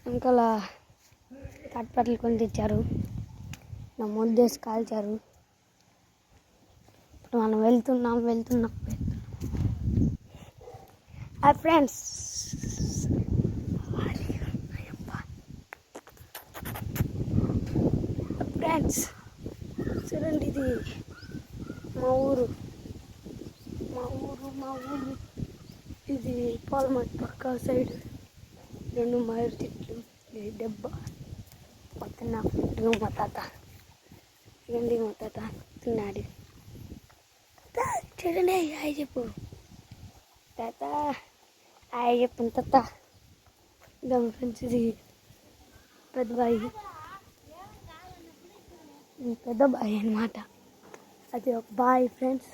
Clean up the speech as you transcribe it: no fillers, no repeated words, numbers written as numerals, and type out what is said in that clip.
వెనకాల పట్టుపట్లు కొని తెచ్చారు. నా ముందేసి కాల్చారు. ఇప్పుడు మనం వెళ్తున్నాం. ఫ్రెండ్స్ చూడండి, ఇది మా ఊరు. ఇది పాలమట్ పక్క సైడ్ 2 మామిడి చెట్లు. ఇది దెబ్బ పక్కన మా తాత. ఇదండి మా తాత తిన్నాడు. చూడండి, హాయ్ చెప్పు తాత. హాయ్ చెప్పు తాత. ఇదా ఫ్రెండ్స్, ఇది పెద్ద బాయ్ అన్నమాట. అది ఒక బాయ్ ఫ్రెండ్స్.